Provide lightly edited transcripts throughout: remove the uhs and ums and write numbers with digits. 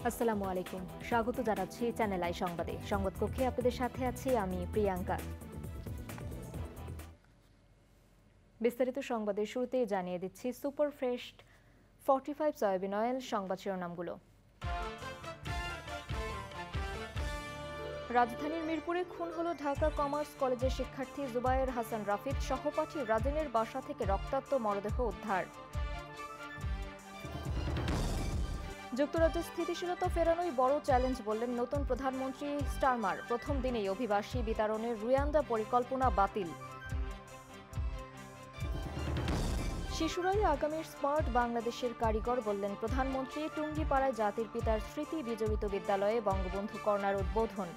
আসসালামু আলাইকুম, স্বাগত জানাচ্ছি চ্যানেল আই সংবাদে। সংবাদ কক্ষে আপনাদের সাথে আছি আমি প্রিয়াঙ্কা। বিস্তারিত সংবাদের শুরুতেই জানিয়ে দিচ্ছি সুপার ফ্রেশ 45 সয়াবিন অয়েল সংবাদ শিরোনামগুলো। রাজধানীর মিরপুরে খুন হলো ঢাকা কমার্স কলেজের শিক্ষার্থী জুবায়ের হাসান রাফিদ। সহপাঠী রাজিনের বাসা থেকে রক্তাক্ত মরদেহ উদ্ধার। যুক্তরাজ্যে স্থিতিশীলতা ফেরানোই বড় চ্যালেঞ্জ বললেন নতুন প্রধানমন্ত্রী স্টারমার। প্রথম দিনেই অভিবাসী বিতরণের রুয়ান্ডা পরিকল্পনা বাতিল। শিশুরাই আগামীর স্মার্ট বাংলাদেশের কারিগর বললেন প্রধানমন্ত্রী। টুঙ্গিপাড়ায় জাতির পিতার স্মৃতি বিজড়িত বিদ্যালয়ে বঙ্গবন্ধু কর্নার উদ্বোধন।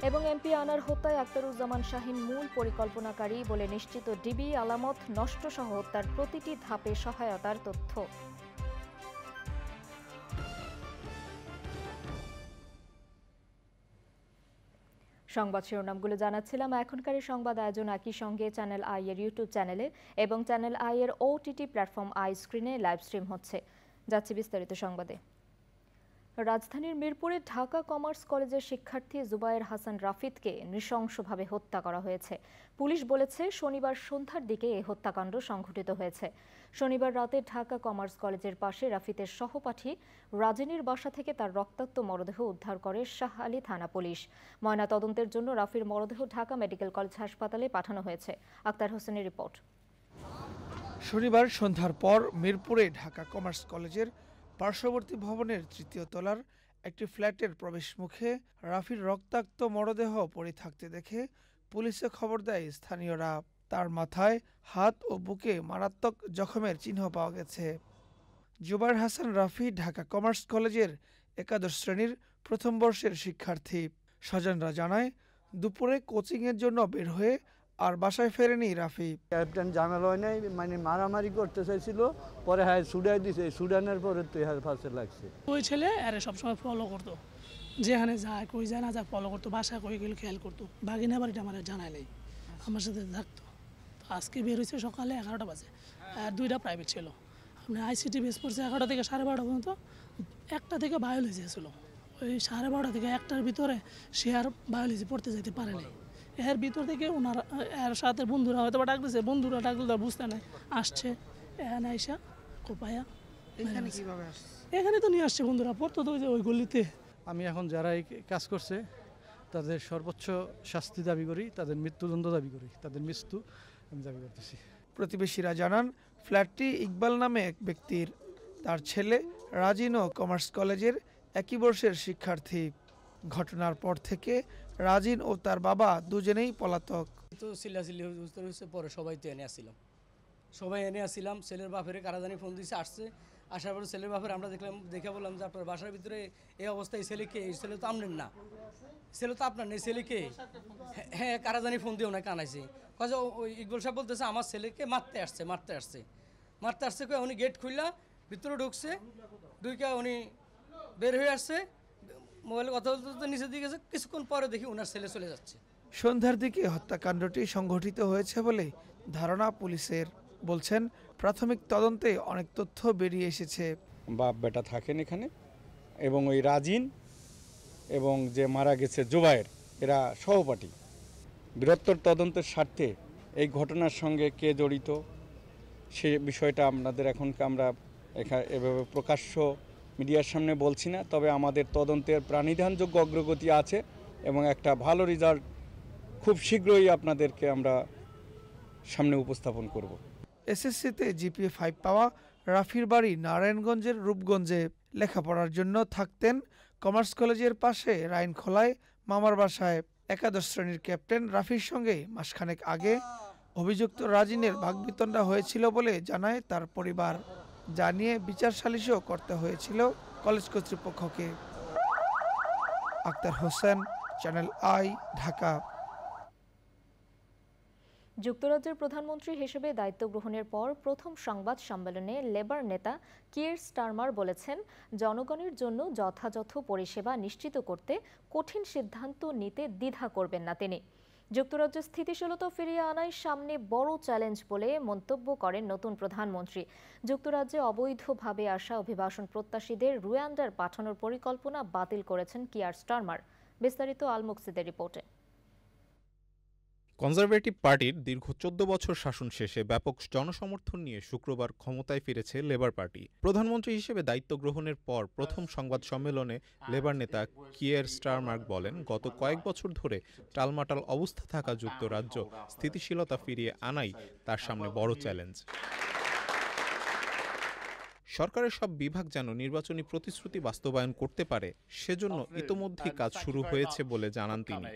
এবং এমপি আনার হত্যায় আখতারুজ্জামান শাহীন মূল পরিকল্পনাকারী বলে নিশ্চিত ডিবি। আলামত নষ্টসহ হত্যার প্রতিটি ধাপে সহায়তার তথ্য। সংবাদ শিরোনামগুলো জানাচ্ছিলাম। এখনকার সংবাদ আয়োজন একই সঙ্গে চ্যানেল আই এর ইউটিউব চ্যানেলে এবং চ্যানেল আই এর ওটিটি প্ল্যাটফর্ম আই স্ক্রিনে লাইভ স্ট্রিম হচ্ছে। যাচ্ছি বিস্তারিত সংবাদে। রাজধানীর মিরপুরে ঢাকা কমার্স কলেজের শিক্ষার্থী জুবায়ের হাসান রাফিদকে নৃশংসভাবে হত্যা করা হয়েছে। পুলিশ বলেছে শনিবার সন্ধ্যার দিকে এই হত্যাকাণ্ড সংঘটিত হয়েছে। শনিবার রাতে ঢাকা কমার্স কলেজের পাশে রাফিদের সহপাঠী রাজিনীর বাসা থেকে তার রক্তাক্ত মরদেহ উদ্ধার করে শাহ আলী থানা পুলিশ। ময়নাতদন্তের জন্য রাফির মরদেহ ঢাকা মেডিকেল কলেজ হাসপাতালে পাঠানো হয়েছে। আক্তার হোসেনের রিপোর্ট। শনিবার সন্ধ্যার পর মিরপুরে ঢাকা কমার্স কলেজের পার্শ্ববর্তী ভবনের তৃতীয় তলার একটি ফ্ল্যাটের প্রবেশমুখে রাফির রক্তাক্ত মরদেহ পড়ে থাকতে দেখে পুলিশে খবর দেয় স্থানীয়রা। তার মাথায়, হাত ও বুকে মারাত্মক জখমের চিহ্ন পাওয়া গেছে। জুবায়ের হাসান রাফি ঢাকা কমার্স কলেজের একাদশ শ্রেণীর প্রথম বর্ষের শিক্ষার্থী। স্বজনরা জানায় দুপুরে কোচিংয়ের জন্য বের হয়ে আর বাসায় ফেরেনি রাফি। ক্যাপ্টেন ঝামেলা হয় নাই, মানে মারামারি করতে চাইছিল, পরে হ্যাঁ সুডাই দিছে, সুডানের পরে তো হ্যাঁ ফাঁসে লাগছে। ওই ছেলে আরে সবসময় ফলো করতো, যেখানে যায় কই যায় না যায় ফলো করতো, বাসায় কই গেলে খেয়াল করতো। বাগিনা বাড়িটা আমার জানাই নেই, আমার সাথে থাকতো। তো আজকে বের হয়েছে সকালে 11টা বাজে, আর 2টা প্রাইভেট ছিল। আপনি আইসিটি বেস পড়ছে 11টা থেকে 12:30 পর্যন্ত। 1টা থেকে বায়োলজি ছিল, ওই 12:30 থেকে 1টার ভিতরে সে আর বায়োলজি পড়তে যেতে পারে নাই। এর ভিতর থেকে ওনার এর সাথে বন্ধুরা হয়তো ডাক দিয়েছে, বন্ধুরা ডাকলে বুঝতে নাই, আসছে এখানে আইসা কোপায়া। এখানে তো নিয়ে আসছে বন্ধুরা, পড়তো তো ওই গলিতে। আমি এখন যারা এই কাজ করছে তাদের সর্বোচ্চ শাস্তি দাবি করি, তাদের মৃত্যুদণ্ড দাবি করি, তাদের মৃত্যু আমি দাবি করতেছি। প্রতিবেশীরা জানান ফ্ল্যাটটি ইকবাল নামে এক ব্যক্তির। তার ছেলে রাজিনও কমার্স কলেজের একই বর্ষের শিক্ষার্থী। ঘটনার পর থেকে রাজিন ও তার বাবা দুজনেই পলাতক। তো চিল্লাচিল্লি হচ্ছে, পরে সবাই তো এনে আসছিলাম। ছেলের বাপের কারাজানি ফোন দিয়েছে, আসছে। আসার পরে ছেলের বাপের আমরা দেখে বললাম যে আপনার বাসার ভিতরে এই অবস্থায় ছেলে কে? এই ছেলে তো আপনার না, ছেলে তো আপনার নেই, ছেলে কে? হ্যাঁ, কারাজানি ফোন দিয়ে ওনাকে আনাইছে। কাজে ওই ইকবাল সাহেব বলতেছে আমার ছেলেকে মারতে আসছে। উনি গেট খুললা ভিতরে ঢুকছে, ঢুকে উনি বের হয়ে আসছে, মোবাইলে কথা বলতে নিচের দিকে গেছে। কিছুক্ষণ পরে দেখি ওনার ছেলে চলে যাচ্ছে। সন্ধ্যার দিকে হত্যাকাণ্ডটি সংঘটিত হয়েছে বলে ধারণা পুলিশের। বলছেন প্রাথমিক তদন্তে অনেক তথ্য বেরিয়ে এসেছে। বাপ বেটা থাকেন এখানে, এবং ওই রাজিন এবং যে মারা গেছে জুবায়ের, এরা সহপাঠী। বৃহত্তর তদন্তের স্বার্থে এই ঘটনার সঙ্গে কে জড়িত সে বিষয়টা আমরা এভাবে প্রকাশ্য মিডিয়ার সামনে বলছি না। তবে আমাদের তদন্তের প্রাণিধানযোগ্য অগ্রগতি আছে এবং একটা ভালো রেজাল্ট খুব শীঘ্রই আপনাদেরকে আমরা সামনে উপস্থাপন করব। এসএসসিতে জিপিএ 5 পাওয়া রাফির বাড়ি নারায়ণগঞ্জের রূপগঞ্জে। লেখাপড়ার জন্য থাকতেন কমার্স কলেজের পাশে রাইনখোলায় মামার বাসায়। একাদশ শ্রেণীর ক্যাপ্টেন রাফির সঙ্গে মাসখানেক আগে অভিযুক্ত রাজিনের বাগবিতণ্ডা হয়েছিল বলে জানায় তার পরিবার। যা নিয়ে বিচার সালিশও করতে হয়েছিল কলেজ কর্তৃপক্ষকে। Akter Hossain, channel I, Dhaka. যুক্তরাজ্যের প্রধানমন্ত্রী হিসেবে দায়িত্ব গ্রহণের পর প্রথম সংবাদ সম্মেলনে লেবার নেতা কিয়ের স্টারমার বলেছেন জনগণের জন্য যথাযথ পরিষেবা নিশ্চিত করতে কঠিন সিদ্ধান্ত নিতে দ্বিধা করবেন না তিনি। যুক্তরাজ্যে স্থিতিশীলতা ফিরিয়ে আনাই সামনে বড় চ্যালেঞ্জ বলে মন্তব্য করেন নতুন প্রধানমন্ত্রী। যুক্তরাজ্যে অবৈধভাবে আসা অভিবাসন প্রত্যাশীদের রুয়ান্ডার পাঠানোর পরিকল্পনা বাতিল করেছেন কিয়ার স্টারমার। বিস্তারিত আল মুকসিদের রিপোর্টে। কনজারভেটিভ পার্টির দীর্ঘ ১৪ বছর শাসন শেষে ব্যাপক জনসমর্থন নিয়ে শুক্রবার ক্ষমতায় ফিরেছে লেবার পার্টি। প্রধানমন্ত্রী হিসেবে দায়িত্ব গ্রহণের পর প্রথম সংবাদ সম্মেলনে লেবার নেতা কিয়ার স্টারমার বলেন, গত কয়েক বছর ধরে টালমাটাল অবস্থা থাকা যুক্তরাজ্য স্থিতিশীলতা ফিরিয়ে আনাই তার সামনে বড় চ্যালেঞ্জ। সরকারের সব বিভাগ যেন নির্বাচনী প্রতিশ্রুতি বাস্তবায়ন করতে পারে, সেজন্য ইতোমধ্যেই কাজ শুরু হয়েছে বলে জানান তিনি।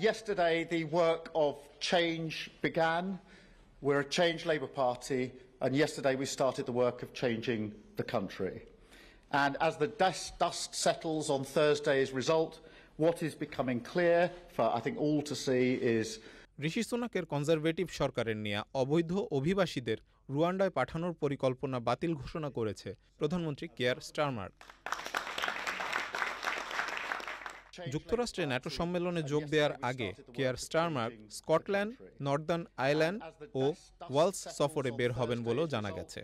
Yesterday, the work of change began. We're a change Labour Party, and yesterday we started the work of changing the country. And as the dust settles on Thursday's result, what is becoming clear for, I think, all to see is Rishi সুনাকের conservative সরকারের নেয়া অবৈধ অভিবাসীদের রুয়ান্ডায় পাঠানোর পরিকল্পনা বাতিল ঘোষণা করেছে প্রধানমন্ত্রী কিয়ার স্টারমার। যুক্তরাষ্ট্রে ন্যাটো সম্মেলনে যোগ দেওয়ার আগে Keir Starmer Scotland, Northern Ireland ও ওয়েলস সফরে বের হবেন বলেও জানা গেছে।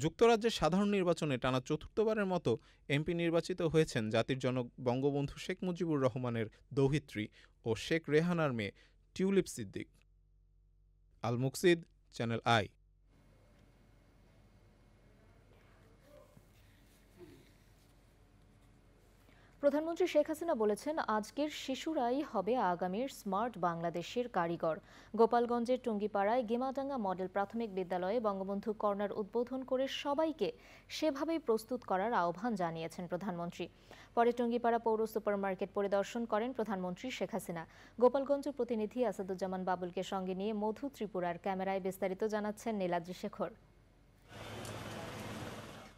যুক্তরাজ্যের সাধারণ নির্বাচনে টানা চতুর্থবারের মতো এমপি নির্বাচিত হয়েছেন জাতির জনক বঙ্গবন্ধু শেখ মুজিবুর রহমানের দৌহিত্রী ও শেখ রেহানার মেয়ে tulip Siddique. Al মুকসিদ, channel I. প্রধানমন্ত্রী শেখ হাসিনা বলেছেন, আজকের শিশুরাই হবে আগামীর স্মার্ট বাংলাদেশের কারিগর। গোপালগঞ্জের টুঙ্গিপাড়ায় গেমাডাঙ্গা মডেল প্রাথমিক বিদ্যালয়ে বঙ্গবন্ধু কর্নার উদ্বোধন করে সবাইকে সেভাবেই প্রস্তুত করার আহ্বান জানিয়েছেন প্রধানমন্ত্রী। পরে টুঙ্গিপাড়া পৌর সুপারমার্কেট পরিদর্শন করেন প্রধানমন্ত্রী শেখ হাসিনা। গোপালগঞ্জ প্রতিনিধি আসাদুজ্জামান বাবুলকে সঙ্গে নিয়ে মধু ত্রিপুরার ক্যামেরায় বিস্তারিত জানাচ্ছেন নীলাদ্রি শেখর।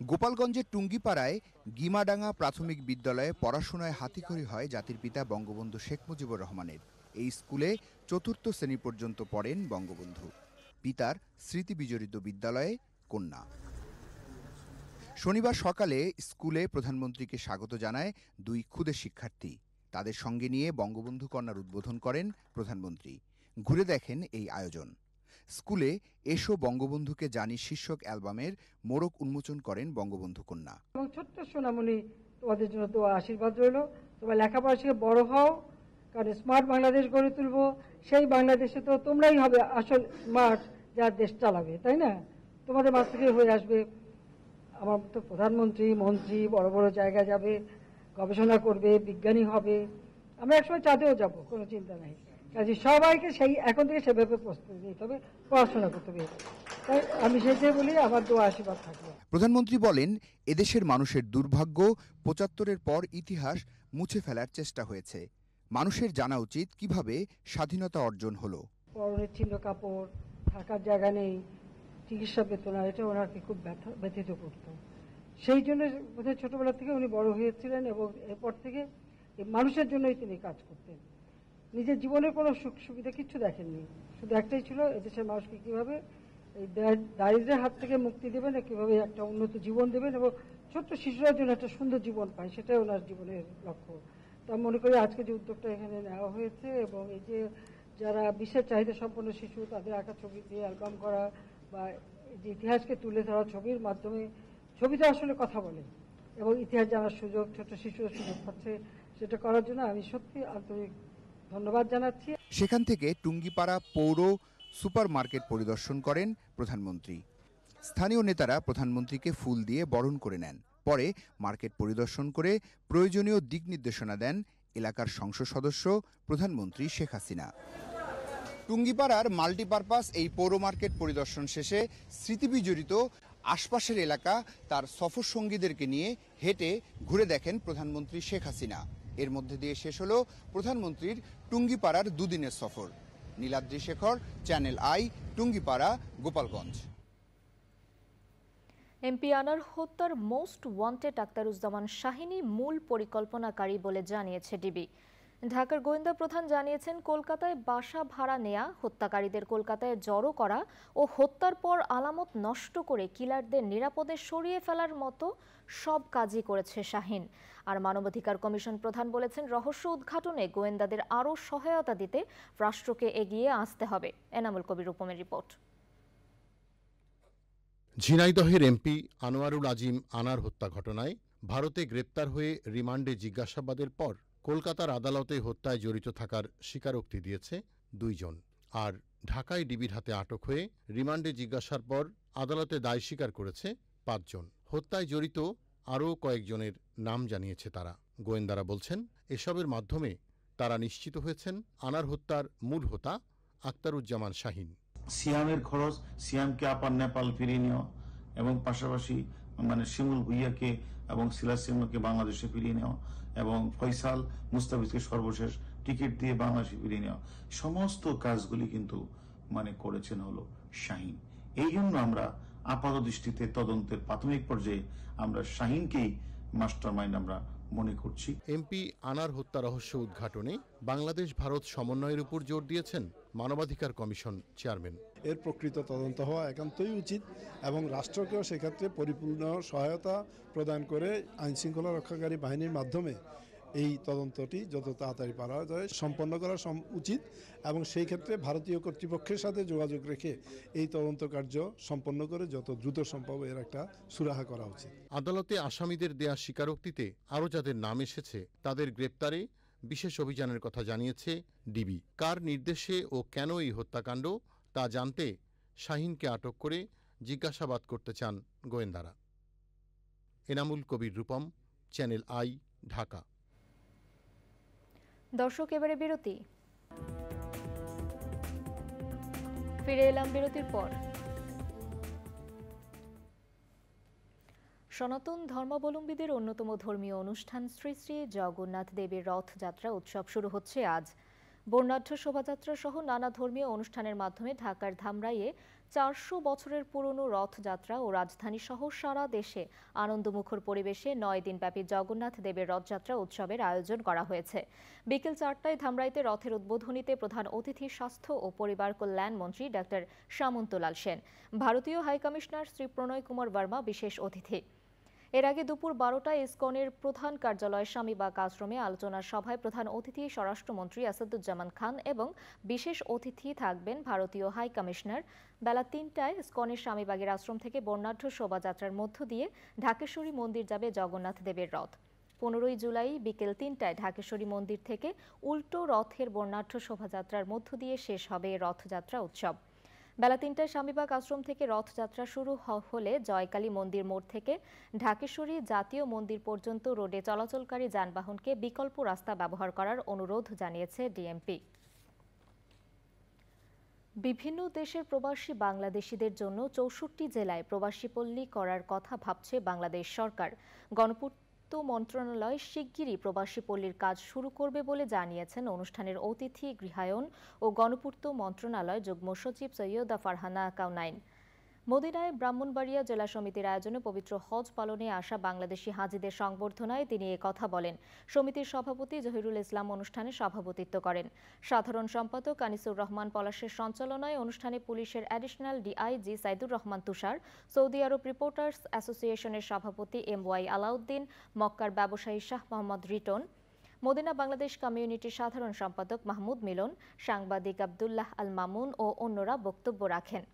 গোপালগঞ্জের টুঙ্গিপাড়ায় গিমাডাঙ্গা প্রাথমিক বিদ্যালয়ে পড়াশোনায় হাতিখড়ি হয় জাতির পিতা বঙ্গবন্ধু শেখ মুজিবুর রহমানের। এই স্কুলে চতুর্থ শ্রেণী পর্যন্ত পড়েন বঙ্গবন্ধু। পিতার স্মৃতি বিজড়িত বিদ্যালয়ে কন্যা। শনিবার সকালে স্কুলে প্রধানমন্ত্রীকে স্বাগত জানায় দুই ক্ষুদে শিক্ষার্থী। তাদের সঙ্গে নিয়ে বঙ্গবন্ধু কন্যার উদ্বোধন করেন প্রধানমন্ত্রী। ঘুরে দেখেন এই আয়োজন। স্কুলে এসো বঙ্গবন্ধুকে জানি শীর্ষক অ্যালবামের মোড়ক উন্মোচন করেন বঙ্গবন্ধু কন্যা। এবং ছোট্ট সোনামণি, তোমাদের জন্য দোয়া আশীর্বাদ রইল। তোমরা লেখাপড়া শিখে বড় হও, কারণ স্মার্ট বাংলাদেশ গড়ে তুলবো। সেই বাংলাদেশে তো তোমরাই হবে আসল স্মার্ট, যার দেশ চালাবে, তাই না? তোমাদের মাঝ থেকে হয়ে আসবে আমার তো প্রধানমন্ত্রী, মন্ত্রী, বড় বড় জায়গায় যাবে, গবেষণা করবে, বিজ্ঞানী হবে। আমরা একসময় চাঁদেও যাব, কোনো চিন্তা নাই। কাজে সবাইকে সেই এখন থেকে সেভাবে প্রস্তুতি নিতে হবে, পড়াশোনা করতে হবে। তাই আমি সেটাই বলি, আমার দোয়া আশীর্বাদ থাকবে। প্রধানমন্ত্রী বলেন, এদেশের মানুষের দুর্ভাগ্য ৭৫-এর পর ইতিহাস মুছে ফেলার চেষ্টা হয়েছে। মানুষের জানা উচিত কিভাবে স্বাধীনতা অর্জন হলো। পরনের ছিন্ন কাপড়, থাকার জায়গা নেই, চিকিৎসা পেত না, এটা ওনাকে খুব ব্যথিত করতো। সেই জন্য বোধহয় ছোটবেলা থেকে উনি বড় হয়েছিলেন এবং এরপর থেকে মানুষের জন্যই তিনি কাজ করতেন। নিজের জীবনের কোনো সুখ সুবিধা কিছু দেখেননি, শুধু একটাই ছিল, এদেশের মানুষকে কিভাবে এই দারিদ্র্যের হাত থেকে মুক্তি দেবেন, কিভাবে একটা উন্নত জীবন দেবেন এবং ছোট্ট শিশুরার জন্য একটা সুন্দর জীবন পায়, সেটাই ওনার জীবনের লক্ষ্য। তা মনে করি আজকে যে উদ্যোগটা এখানে নেওয়া হয়েছে এবং এই যে যারা বিশেষ চাহিদা সম্পন্ন শিশু, তাদের আঁকা ছবি দিয়ে অ্যালবাম করা বা যে ইতিহাসকে তুলে ধরা ছবির মাধ্যমে, ছবিতে আসলে কথা বলে এবং ইতিহাস জানার সুযোগ ছোট শিশুরা সুযোগ পাচ্ছে, সেটা করার জন্য আমি সত্যি আন্তরিক ধন্যবাদ জানাচ্ছি। সেখান থেকে টুঙ্গিপাড়া পৌর সুপার মার্কেট পরিদর্শন করেন প্রধানমন্ত্রী। স্থানীয় নেতারা প্রধানমন্ত্রীকে ফুল দিয়ে বরণ করে নেন। পরে মার্কেট পরিদর্শন করে প্রয়োজনীয় দিক নির্দেশনা দেন এলাকার সংসদ সদস্য প্রধানমন্ত্রী শেখ হাসিনা। টুঙ্গিপাড়ার মাল্টিপারপাস এই পৌর মার্কেট পরিদর্শন শেষে স্মৃতিবিজড়িত আশপাশের এলাকা তার সফর সঙ্গীদেরকে নিয়ে হেঁটে ঘুরে দেখেন প্রধানমন্ত্রী শেখ হাসিনা। এর মধ্যে দিয়ে শেষ হলো প্রধানমন্ত্রীর টুঙ্গিপাড়ার দুদিনের সফর। Niladri Shekhar, channel I, Tungipara, Gopalganj. MP আনার হত্যার মোস্ট ওয়ান্টেড আক্তারুজ্জামান শাহিনী মূল পরিকল্পনাকারী বলে জানিয়েছে ডিবি। ঢাকার গোয়েন্দা প্রধান জানিয়েছেন, কলকাতায় বাসা ভাড়া নেয়া, হত্যাকারীদের কলকাতায় জড়ো করা ও হত্যার পর আলামত নষ্ট করে কিলারদের নিরাপদে সরিয়ে ফেলার মতো সব কাজই করেছে শাহীন। আর মানবাধিকার কমিশন প্রধান বলেছেন, রহস্য উদ্ঘাটনে গোয়েন্দাদের আরও সহায়তা দিতে রাষ্ট্রকে এগিয়ে আসতে হবে। এনামুল কবির রূপমের রিপোর্ট। ঝিনাইদহের এমপি আনোয়ারুল আজিম আনার হত্যা ঘটনায় ভারতে গ্রেপ্তার হয়ে রিমান্ডে জিজ্ঞাসাবাদের পর কলকাতার আদালতে হত্যায় জড়িত থাকার স্বীকারোক্তি দিয়েছে 2 জন। আর ঢাকায় ডিবির হাতে আটক হয়ে রিমান্ডে জিজ্ঞাসার পর আদালতে দায় স্বীকার করেছে 5 জন। হত্যায় জড়িত আরও কয়েকজনের নাম জানিয়েছে তারা। গোয়েন্দারা বলছেন, এসবের মাধ্যমে তারা নিশ্চিত হয়েছেন আনার হত্যার মূল হোতা আখতারুজ্জামান শাহীন। সিয়ামের খরচ, সিয়ামকে আপার নেপাল ফিরিয়ে নেওয়া এবং পাশাপাশি শিমুল ভুইয়াকে এবং সিলাসিমকে বাংলাদেশে ফিরিয়ে নেওয়া এবং ফয়সাল মুস্তাফিজকে সর্বশেষ টিকিট দিয়ে বাংলাদেশে ফিরিয়ে নেওয়া, সমস্ত কাজগুলি কিন্তু করেছেন হলো শাহীন। এই জন্য আমরা আপাত দৃষ্টিতে তদন্তের প্রাথমিক পর্যায়ে আমরা শাহীনকেই মাস্টার মাইন্ড আমরা মনে করছি। এমপি আনার হত্যা রহস্য উদ্ঘাটনে বাংলাদেশ ভারত সমন্বয়ের উপর জোর দিয়েছেন মানবাধিকার কমিশন চেয়ারম্যান। এর প্রকৃত তদন্ত হওয়া একান্তই উচিত এবং রাষ্ট্রকেও সেক্ষেত্রে পরিপূর্ণ সহায়তা প্রদান করে আইনশৃঙ্খলা রক্ষাকারী বাহিনীর মাধ্যমে এই তদন্তটি যত তাড়াতাড়ি পারা যায় সম্পন্ন করা উচিত এবং সেই ক্ষেত্রে ভারতীয় কর্তৃপক্ষের সাথে যোগাযোগ রেখে এই তদন্ত কার্য সম্পন্ন করে যত দ্রুত সম্ভব এর একটা সুরাহা করা উচিত। আদালতে আসামিদের দেয়া স্বীকারোক্তিতে আরও যাদের নাম এসেছে তাদের গ্রেপ্তারে বিশেষ অভিযানের কথা জানিয়েছে ডিবি। কার নির্দেশে ও কেন এই হত্যাকাণ্ড তা জানতে শাহীনকে আটক করে জিজ্ঞাসাবাদ করতে চান গোয়েন্দারা। Enamul Kabir Rupam, channel I, Dhaka. দর্শক, এবারে বিরতি। ফিরে এলাম বিরতির পর। সনাতন ধর্মাবলম্বীদের অন্যতম ধর্মীয় অনুষ্ঠান শ্রী শ্রী জগন্নাথ দেবের রথযাত্রা উৎসব শুরু হচ্ছে আজ। বর্ণাঢ্য শোভাযাত্রা সহ নানা ধর্মীয় অনুষ্ঠানের মাধ্যমে ঢাকার ধামরাইয়ে 400 বছরের পুরনো রথযাত্রা ও রাজধানী সহ সারা দেশে আনন্দমুখর পরিবেশে 9 দিনব্যাপী জগন্নাথ দেবের রথযাত্রা উৎসবের আয়োজন করা হয়েছে। বিকেল 4টায় ধামরাইতে রথের উদ্বোধনীতে প্রধান অতিথি স্বাস্থ্য ও পরিবার কল্যাণ মন্ত্রী ডাক্তার সামন্তলাল সেন, ভারতীয় হাইকমিশনার শ্রী প্রণয় কুমার বর্মা বিশেষ অতিথি। এর আগে দুপুর 12টায় ইসকনের প্রধান কার্যালয় স্বামীবাগ আশ্রমে আলোচনা সভায় প্রধান অতিথি স্বরাষ্ট্রমন্ত্রী আসাদুজ্জামান খান এবং বিশেষ অতিথি থাকবেন ভারতীয় হাই কমিশনার। বেলা 3টায় ইসকনের স্বামীবাগের আশ্রম থেকে বর্ণাঢ্য শোভাযাত্রার মধ্য দিয়ে ঢাকেশ্বরী মন্দির যাবে জগন্নাথ দেবের রথ। 15ই জুলাই বিকেল 3টায় ঢাকেশ্বরী মন্দির থেকে উল্টো রথের বর্ণাঢ্য শোভাযাত্রার মধ্য দিয়ে শেষ হবে রথযাত্রা উৎসব। বেলা 3টায় স্বামীবাগ আশ্রম থেকে রথযাত্রা শুরু হলে জয়কালী মন্দির মোড় থেকে ঢাকেশ্বরী জাতীয় মন্দির পর্যন্ত রোডে চলাচলকারী যানবাহনকে বিকল্প রাস্তা ব্যবহার করার অনুরোধ জানিয়েছে ডিএমপি। বিভিন্ন দেশের প্রবাসী বাংলাদেশিদের জন্য 64 জেলায় প্রবাসী পল্লী করার কথা ভাবছে বাংলাদেশ সরকার। গণপূর্ত মন্ত্রণালয় শিগগিরই প্রবাসী পল্লীর কাজ শুরু করবে বলে জানিয়েছেন অনুষ্ঠানের অতিথি গৃহায়ন ও গণপূর্ত মন্ত্রণালয় যুগ্ম সচিব সৈয়দা ফারহানা কাউনাইন। মদিনায় ব্রাহ্মণবাড়িয়া জেলা সমিতির আয়োজনে পবিত্র হজ পালনে আসা বাংলাদেশি হাজিদের সংবর্ধনায় তিনি কথা বলেন। সমিতির সভাপতি জহিরুল ইসলাম অনুষ্ঠানে সভাপতিত্ব করেন। সাধারণ সম্পাদক আনিসুর রহমান পলাশের সঞ্চালনায় অনুষ্ঠানে পুলিশের অ্যাডিশনাল ডিআইজি সাইদুর রহমান তুষার, সৌদি আরব রিপোর্টার্স অ্যাসোসিয়েশনের সভাপতি MY আলাউদ্দিন, মক্কার ব্যবসায়ী শাহ মোহাম্মদ রিটন, মদিনা বাংলাদেশ কমিউনিটির সাধারণ সম্পাদক মাহমুদ মিলন, সাংবাদিক আব্দুল্লাহ আল মামুন ও অন্যরা বক্তব্য রাখেন।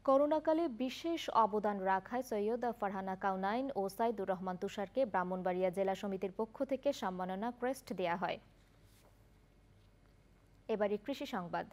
করোনাকালে বিশেষ অবদান রাখায় সৈয়দা ফারহানা কাউনাইন ও সাইদুর রহমান তুষারকে ব্রাহ্মণবাড়িয়া জেলা সমিতির পক্ষ থেকে সম্মাননা ক্রেস্ট দেয়া হয়। এবারে কৃষি সংবাদ।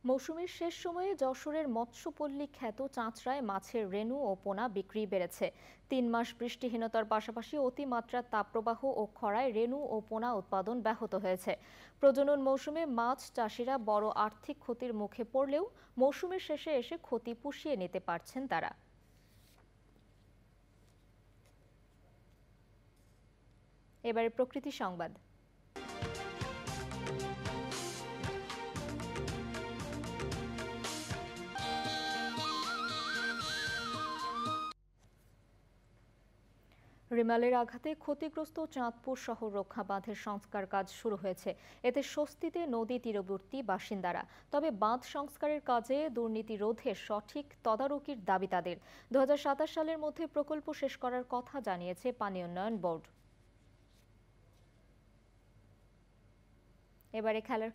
মৌসুমের শেষ সময়ে যশোরের মৎস্যপল্লী খ্যাত চাঁচড়ায় মাছের রেণু ও পোনা বিক্রি বেড়েছে। 3 মাস বৃষ্টিহীনতার পাশাপাশি অতিমাত্রার তাপপ্রবাহ ও খরায় রেণু ও পোনা উৎপাদন ব্যাহত হয়েছে। প্রজনন মৌসুমে মাছ চাষিরা বড় আর্থিক ক্ষতির মুখে পড়লেও মৌসুমের শেষে এসে ক্ষতি পুষিয়ে নিতে পারছেন তারা। এবারে প্রকৃতি সংবাদ। রিমালের আঘাতে ক্ষতিগ্রস্ত চাঁদপুর শহর রক্ষা বাঁধের সংস্কার কাজ শুরু হয়েছে। এতে স্বস্তিতে নদী তীরবর্তী বাসিন্দারা। তবে বাঁধ সংস্কারের কাজে দুর্নীতি রোধে সঠিক তদারকির দাবি তাদের। 2027 সালের মধ্যে প্রকল্প শেষ করার কথা জানিয়েছে পানি উন্নয়ন বোর্ড। এবারে খেলার